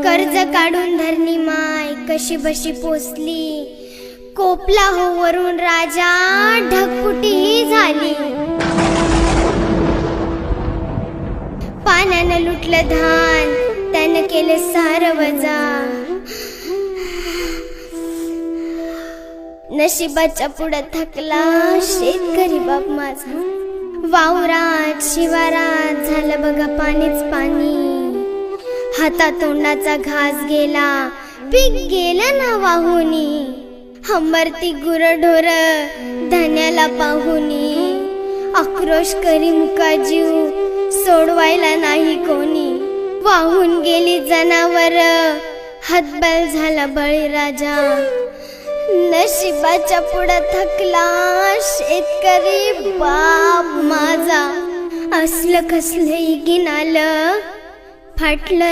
कर्ज काढून धरणी माय कशी बशी पोचली, कोपला हो वरून राजा ढगफुटीही झाली. पाण्यानं लुटलं धान, त्यानं केलं सारं वजा. नशिबाच्या पुढं थकला शेतकरी बाप माझा. वावरात शिवारात झालं बघा पाणीच पाणी. हातातोंडाचा घास गेला, पीक गेलं ना वाहुनी. हंबरती गुरढोर धन्याला पाहुनी. आक्रोश करी मुका जीव, सोडवायला नाही कोणी. वाहून गेली जनावर, हतबल झाला बळीराजा. नशिबाच्या पुढं थकला शेतकरी बाप माझा. असलं कसलं गिनालं, फाटलं